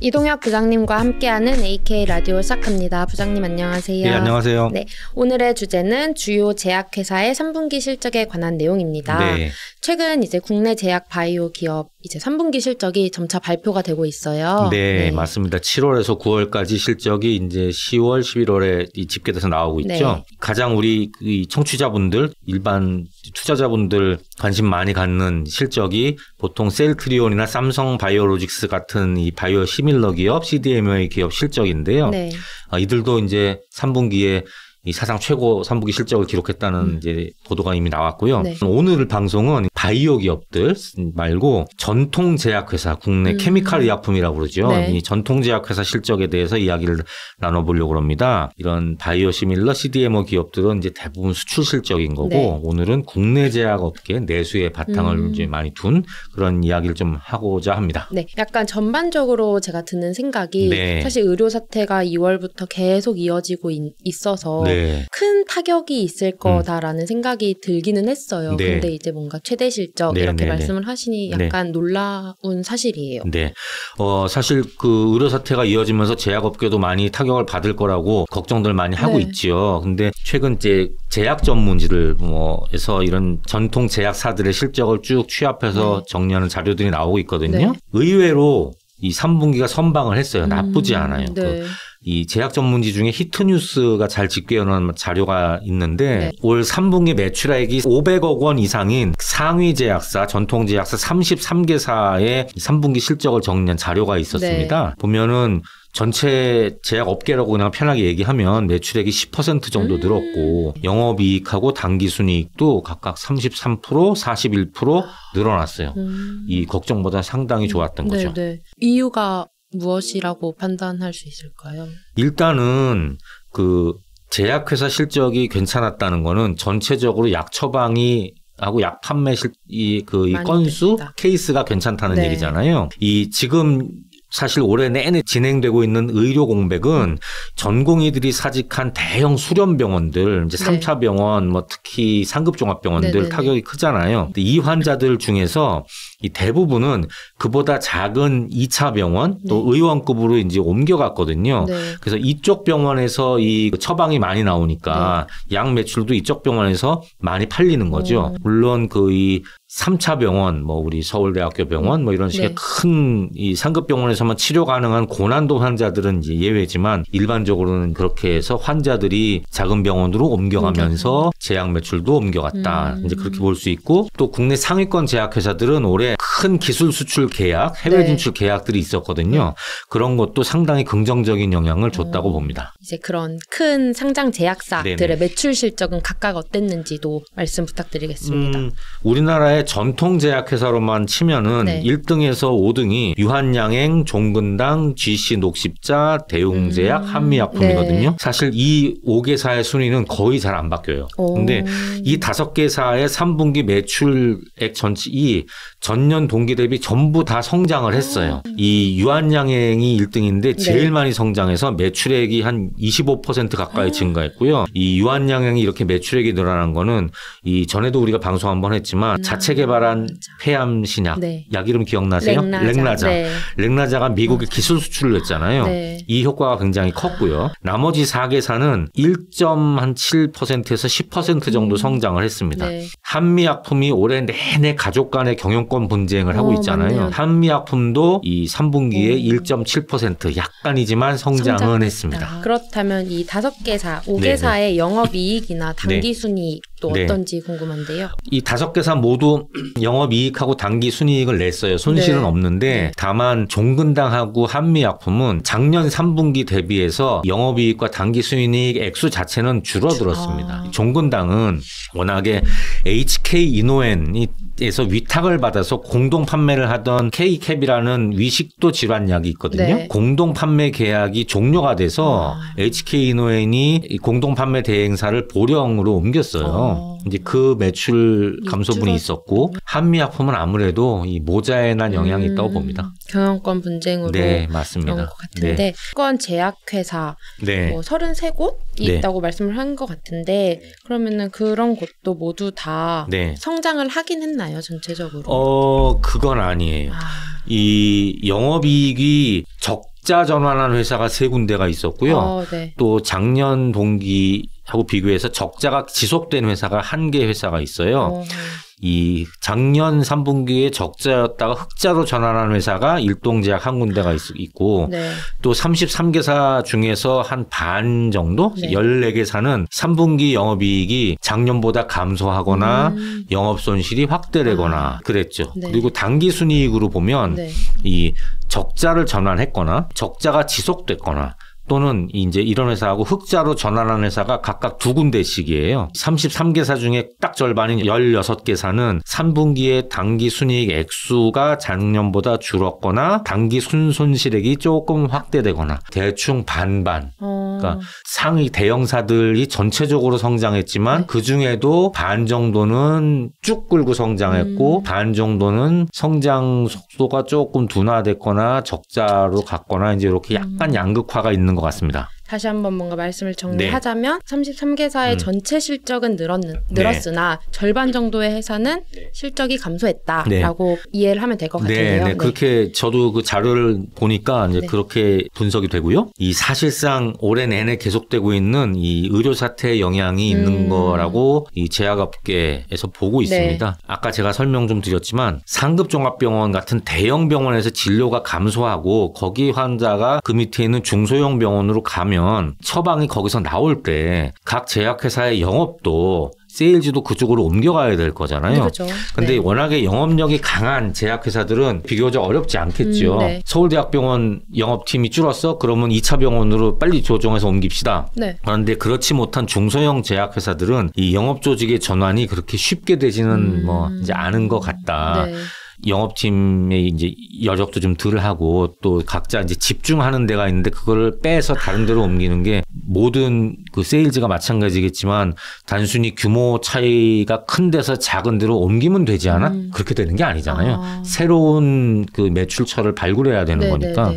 이동혁 부장님과 함께하는 AK 라디오 시작합니다. 부장님 안녕하세요. 네, 안녕하세요. 네, 오늘의 주제는 주요 제약회사의 3분기 실적에 관한 내용입니다. 네. 최근 이제 국내 제약 바이오 기업 이제 3분기 실적이 점차 발표가 되고 있어요. 네, 맞습니다. 7월에서 9월까지 실적이 이제 10월, 11월에 이 집계돼서 나오고 있죠. 네. 가장 우리 이 청취자분들, 일반 투자자분들 관심 많이 갖는 실적이 보통 셀트리온이나 삼성 바이오로직스 같은 이 바이오 시밀러 기업, CDMO 기업 실적인데요. 네. 이들도 이제 3분기에 이 사상 최고 3분기 실적을 기록했다는 이제 보도가 이미 나왔고요. 네. 오늘 방송은 바이오 기업들 말고 전통 제약회사, 국내 케미칼 의약품이라고 그러죠. 네. 이 전통 제약회사 실적에 대해서 이야기를 나눠보려고 합니다. 이런 바이오 시밀러 CDMO 기업들은 이제 대부분 수출 실적인 거고 네. 오늘은 국내 제약업계 내수의 바탕을 이제 많이 둔 그런 이야기를 좀 하고자 합니다. 네, 약간 전반적으로 제가 드는 생각이 네. 사실 의료 사태가 2월부터 계속 이어지고 있어서 네. 큰 타격이 있을 거다라는 생각이 들기는 했어요. 네. 근데 이제 뭔가 최대 실적 네, 이렇게 네, 말씀을 하시니 약간 놀라운 사실이에요. 네. 사실 그 의료 사태가 이어지면서 제약업계도 많이 타격을 받을 거라고 걱정들 많이 하고 네. 있지요. 근데 최근 이제 제약 전문지를 에서 이런 전통 제약사들의 실적을 쭉 취합해서 정리하는 자료들이 나오고 있거든요. 네. 의외로 이 3분기가 선방을 했어요. 나쁘지 않아요. 네. 이 제약 전문지 중에 히트뉴스가 잘 집계해놓은 자료가 있는데 네. 올 3분기 매출액이 500억 원 이상인 상위 제약사, 전통 제약사 33개사의 3분기 실적을 정리한 자료가 있었습니다. 네. 보면은 전체 제약 업계라고 그냥 편하게 얘기하면 매출액이 10% 정도 늘었고 영업이익하고 당기순이익도 각각 33%, 41% 늘어났어요. 이 걱정보다 상당히 좋았던 거죠. 네. 이유가 무엇이라고 판단할 수 있을까요? 일단은 그 제약회사 실적이 괜찮았다는 거는 전체적으로 약 처방이 하고 약 판매 이 건수 됐다. 케이스가 괜찮다는 네. 얘기잖아요. 이 지금 사실 올해 내내 진행되고 있는 의료 공백은 전공의들이 사직한 대형 수련병원들, 이제 3차 병원, 특히 상급 종합병원들 네네네. 타격이 크잖아요. 근데 이 환자들 중에서 이 대부분은 그보다 작은 2차 병원 또 의원급으로 이제 옮겨갔거든요. 네. 그래서 이쪽 병원에서 이 처방이 많이 나오니까 약 매출도 이쪽 병원에서 많이 팔리는 거죠. 물론 이 3차 병원, 우리 서울대학교 병원, 이런 식의 큰 이 상급 병원에서만 치료 가능한 고난도 환자들은 이제 예외지만 일반적으로는 그렇게 해서 환자들이 작은 병원으로 옮겨가면서 제약 매출도 옮겨갔다. 이제 그렇게 볼 수 있고 또 국내 상위권 제약회사들은 올해 큰 기술 수출 계약, 해외 진출 계약들이 있었거든요. 그런 것도 상당히 긍정적인 영향을 줬다고 봅니다. 이제 그런 큰 상장 제약사들의 네네. 매출 실적은 각각 어땠는지도 말씀 부탁드리겠습니다. 우리나라의 전통 제약회사로만 치면은 1등에서 5등이 유한양행, 종근당, GC 녹십자, 대웅제약, 한미약품이거든요. 네. 사실 이 5개사의 순위는 거의 잘 안 바뀌어요. 근데 이 5개사의 3분기 매출액 전체 전년 동기 대비 전부 다 성장을 했어요. 이 유한양행이 1등인데 제일 많이 성장해서 매출액이 한 25% 가까이 증가했고요. 이 유한양행이 이렇게 매출액이 늘어난 거는 이 전에도 우리가 방송 한번 했지만 자체 개발한 폐암 신약, 약 이름 기억나세요? 렉나자. 렉나자가 미국에 기술 수출을 했잖아요. 이 효과가 굉장히 컸고요. 나머지 4개사는 1.7%에서 10% 정도 성장을 했습니다. 한미약품이 올해 내내 가족 간의 경영권 분쟁을 하고 있잖아요. 맞네요. 한미약품도 이 3분기에 1.7% 약간이지만 성장은 했습니다. 그렇다면 이 5개사, 5개사의 영업이익이나 당기순이익도 어떤지 궁금한데요. 이 5개사 모두 영업이익하고 당기순이익을 냈어요. 손실은 없는데 다만 종근당하고 한미약품은 작년 3분기 대비해서 영업이익과 당기순이익 액수 자체는 줄어들었습니다. 종근당은 워낙에 HK 이노엔이 에서 위탁을 받아서 공동 판매를 하던 K캡이라는 위식도 질환약이 있거든요. 공동 판매 계약이 종료가 돼서 HK 이노엔이 공동 판매 대행사를 보령으로 옮겼어요. 이제 그 매출 감소분이 있었고 한미약품은 아무래도 이 모자에 난 영향이 있다고 봅니다. 경영권 분쟁으로 맞습니다. 그런 것 같은데 수건 제약회사 33곳이 있다고 말씀을 한 것 같은데 그러면은 그런 곳도 모두 다 성장을 하긴 했나요, 전체적으로? 그건 아니에요. 이 영업이익이 적자 전환한 회사가 3군데가 있었고요. 네. 또 작년 동기하고 비교해서 적자가 지속된 회사가 1개 회사가 있어요. 이 작년 3분기에 적자였다가 흑자로 전환한 회사가 일동제약 한 군데가 있고 네. 또 33개사 중에서 한 반 정도 14개사는 3분기 영업이익이 작년보다 감소하거나 영업손실이 확대되거나 그랬죠. 네. 그리고 당기순이익으로 보면 이 적자를 전환했거나 적자가 지속됐거나 또는 이제 이런 회사하고 흑자로 전환한 회사가 각각 2군데씩이에요. 33개사 중에 딱 절반인 16개사는 3분기에 당기 순이익 액수가 작년보다 줄었거나 당기 순손실액이 조금 확대되거나 대충 반반. 그러니까 상위 대형사들이 전체적으로 성장했지만 그중에도 반 정도는 쭉 끌고 성장했고 반 정도는 성장 속도가 조금 둔화됐거나 적자로 갔거나 이제 이렇게 약간 양극화가 있는 것 같습니다. 다시 한번 뭔가 말씀을 정리하자면 33개사의 전체 실적은 늘었으나 절반 정도의 회사는 실적이 감소했다라고 이해를 하면 될 것 같은데요. 네, 그렇게 저도 그 자료를 보니까 이제 그렇게 분석이 되고요. 이 사실상 올해 내내 계속되고 있는 이 의료 사태의 영향이 있는 거라고 이 제약업계에서 보고 있습니다. 아까 제가 설명 좀 드렸지만 상급 종합병원 같은 대형 병원에서 진료가 감소하고 거기 환자가 그 밑에 있는 중소형 병원으로 가면 처방이 거기서 나올 때 각 제약회사의 영업도 세일즈도 그쪽으로 옮겨가야 될 거잖아요. 그렇죠. 근데 워낙에 영업력이 강한 제약회사들은 비교적 어렵지 않겠죠. 서울대학병원 영업팀이 줄었어? 그러면 2차 병원으로 빨리 조정해서 옮깁시다. 그런데 그렇지 못한 중소형 제약회사들은 이 영업 조직의 전환이 그렇게 쉽게 되지는 뭐 이제 않은 것 같다. 영업팀의 이제 여력도 좀 덜 하고 또 각자 이제 집중하는 데가 있는데 그거를 빼서 다른 데로 옮기는 게 모든 그 세일즈가 마찬가지겠지만 단순히 규모 차이가 큰 데서 작은 데로 옮기면 되지 않아? 그렇게 되는 게 아니잖아요. 새로운 그 매출처를 발굴해야 되는 거니까.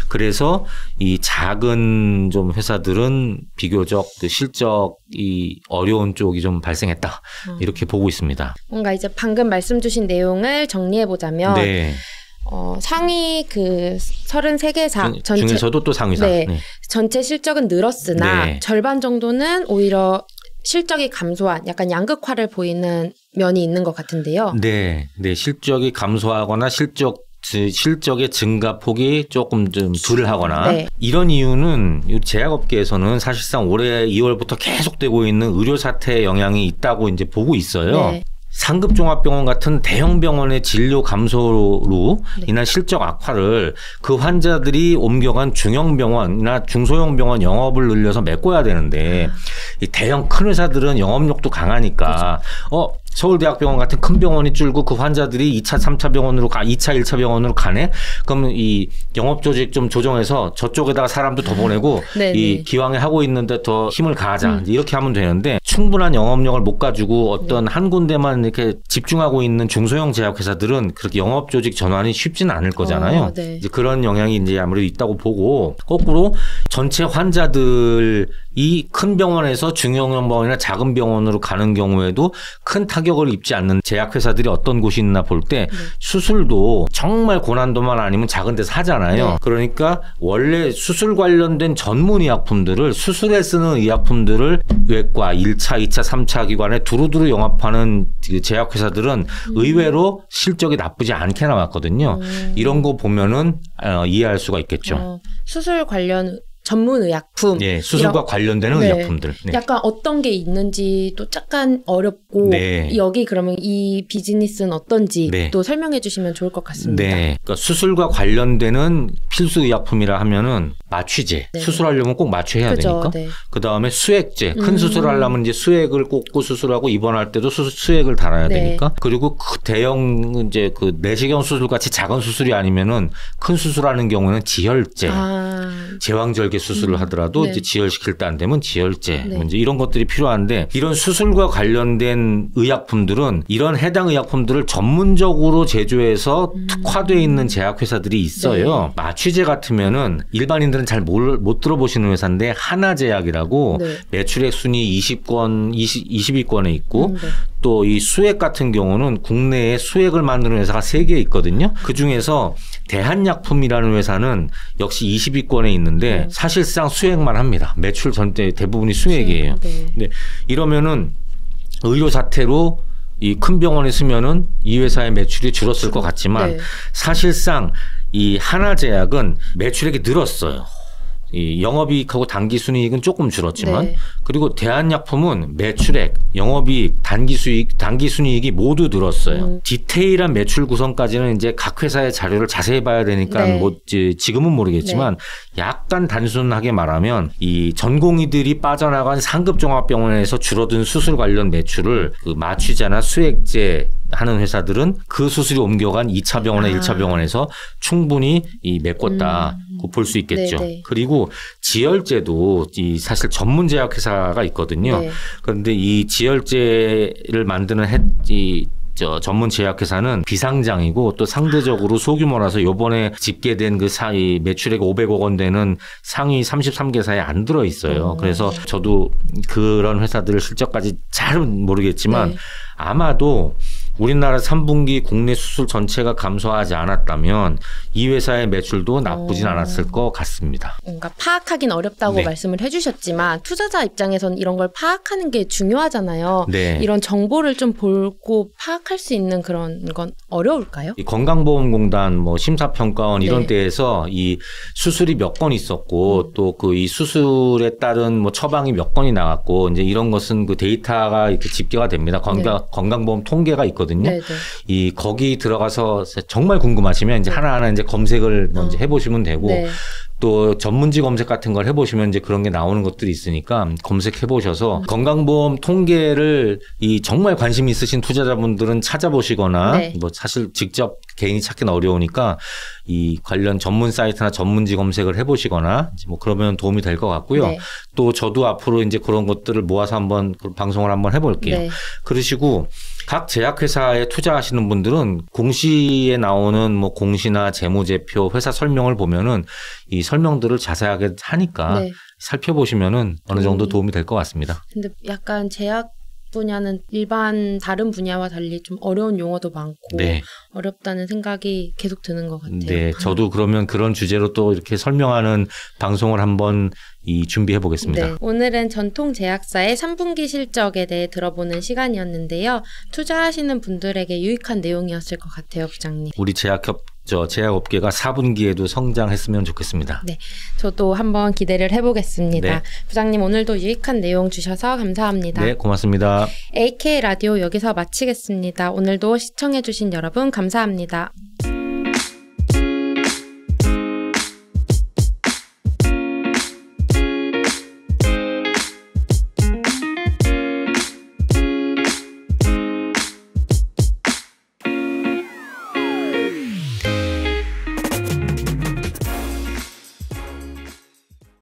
그래서 이 작은 좀 회사들은 비교적 그 실적이 어려운 쪽이 좀 발생했다. 이렇게 보고 있습니다. 뭔가 이제 방금 말씀 주신 내용을 정리해보자면 상위 그 33개사 중에서도 또 상위사 전체 실적은 늘었으나 절반 정도는 오히려 실적이 감소한 약간 양극화를 보이는 면이 있는 것 같은데요. 네, 실적이 감소하거나 실적의 증가폭이 조금 좀 덜하거나 이런 이유는 제약업계에서는 사실상 올해 2월부터 계속되고 있는 의료 사태의 영향이 있다고 이제 보고 있어요. 상급 종합병원 같은 대형 병원의 진료 감소로 인한 실적 악화를 그 환자들이 옮겨간 중형 병원이나 중소형 병원 영업을 늘려서 메꿔야 되는데 이 대형 큰 회사들은 영업력도 강하니까 서울대학병원 같은 큰 병원이 줄고 그 환자들이 2차, 3차 병원으로 2차, 1차 병원으로 가네? 그러면 이 영업 조직 좀 조정해서 저쪽에다가 사람도 더 보내고 이 기왕에 하고 있는데 더 힘을 가하자. 이렇게 하면 되는데 충분한 영업력을 못 가지고 어떤 한 군데만 이렇게 집중하고 있는 중소형 제약회사들은 그렇게 영업 조직 전환이 쉽지는 않을 거잖아요. 이제 그런 영향이 이제 아무래도 있다고 보고 거꾸로 전체 환자들이 큰 병원에서 중형 병원이나 작은 병원으로 가는 경우에도 큰 타격을 입지 않는 제약회사들이 어떤 곳이 있나 볼 때 수술도 정말 고난도만 아니면 작은 데서 하잖아요. 그러니까 원래 수술 관련된 전문 의약품들을 수술에 쓰는 의약품들을 외과 1차, 2차, 3차 기관에 두루두루 영업하는 제약회사들은 의외로 실적이 나쁘지 않게 나왔거든요. 이런 거 보면은 이해할 수가 있겠죠. 수술 관련 전문 의약품. 수술과 관련되는 의약품들. 약간 어떤 게 있는지도 약간 어렵고 여기 그러면 이 비즈니스는 어떤지 또 설명해 주시면 좋을 것 같습니다. 그러니까 수술과 관련되는 필수 의약품이라 하면은 마취제. 수술하려면 꼭 마취해야 되니까. 그다음에 수액제. 큰 수술하려면 이제 수액을 꽂고 수술하고 입원할 때도 수액을 달아야 되니까. 그리고 그 대형 이제 그 내시경 수술 같이 작은 수술이 아니면은 큰 수술하는 경우는 지혈제. 제왕절개 수술을 하더라도 이제 지혈시킬 때 안 되면 지혈제 이제 이런 것들이 필요한데 이런 수술과 관련된 의약품들은 이런 해당 의약품들을 전문적으로 제조해서 특화되어 있는 제약회사들이 있어요. 마취제 같으면은 일반인들은 잘 못 들어보시는 회사인데 하나제약이라고 매출액 순위 20위권에 있고 또 이 수액 같은 경우는 국내에 수액을 만드는 회사가 3개 있거든요. 그중에서 대한약품이라는 회사는 역시 20위권에 있는데 사실상 수액만 합니다. 매출 전체 대부분이 수액이에요. 근데 이러면은 의료 사태로 이 큰 병원에 쓰면은 이 회사의 매출이 줄었을 것 같지만 사실상 이 하나제약은 매출액이 늘었어요. 이 영업이익하고 당기순이익은 조금 줄었지만 그리고 대한약품은 매출액, 영업이익, 당기순이익이 모두 늘었어요. 디테일한 매출 구성까지는 이제 각 회사의 자료를 자세히 봐야 되니까 뭐 지금은 모르겠지만 약간 단순하게 말하면 이 전공의들이 빠져나간 상급 종합병원에서 줄어든 수술 관련 매출을 그 마취제나 수액제 하는 회사들은 그 수술이 옮겨간 2차 병원에 1차 병원에서 충분히 메꿨다 볼 수 있겠죠. 그리고 지혈제도 이 사실 전문 제약 회사가 있거든요. 그런데 이 지혈제를 만드는 전문 제약회사는 비상장이고 또 상대적으로 소규모라서 요번에 집계된 그 매출액 500억 원 되는 상위 33개사에 안 들어 있어요. 그래서 저도 그런 회사들 실적까지 잘은 모르겠지만 아마도 우리나라 3분기 국내 수술 전체가 감소하지 않았다면 이 회사의 매출도 나쁘진 않았을 것 같습니다. 뭔가 파악하긴 어렵다고 말씀을 해주셨지만 투자자 입장에서는 이런 걸 파악하는 게 중요하잖아요. 이런 정보를 좀 보고 파악할 수 있는 그런 건 어려울까요? 이 건강보험공단 뭐 심사평가원 이런 데에서 이 수술이 몇 건 있었고 또 그 이 수술에 따른 뭐 처방이 몇 건이 나왔고 이제 이런 것은 그 데이터가 이렇게 집계가 됩니다. 건강보험 통계가 있거든요. 이 거기 들어가서 정말 궁금하시면 이제 하나하나 이제 검색을 먼저 해보시면 되고 또 전문지 검색 같은 걸 해보시면 이제 그런 게 나오는 것들이 있으니까 검색해보셔서 건강보험 통계를 이 정말 관심 있으신 투자자분들은 찾아보시거나 뭐 사실 직접 개인이 찾기는 어려우니까 이 관련 전문 사이트나 전문지 검색을 해보시거나 뭐 그러면 도움이 될 것 같고요. 또 저도 앞으로 이제 그런 것들을 모아서 한번 방송을 한번 해볼게요. 그러시고 각 제약회사에 투자하시는 분들은 공시에 나오는 뭐 공시나 재무제표, 회사 설명을 보면은 이 설명들을 자세하게 하니까 살펴보시면은 어느 정도 도움이 될 것 같습니다. 근데 약간 제약 분야는 일반 다른 분야와 달리 좀 어려운 용어도 많고 어렵다는 생각이 계속 드는 것 같아요. 저도 그러면 그런 주제로 또 이렇게 설명하는 방송을 한번 준비해 보겠습니다. 오늘은 전통제약사의 3분기 실적에 대해 들어보는 시간이었는데요. 투자하시는 분들에게 유익한 내용이었을 것 같아요, 부장님. 우리 제약업계가 4분기에도 성장했으면 좋겠습니다. 저도 한번 기대를 해보겠습니다. 부장님 오늘도 유익한 내용 주셔서 감사합니다. 네, 고맙습니다. AK 라디오 여기서 마치겠습니다. 오늘도 시청해주신 여러분 감사합니다.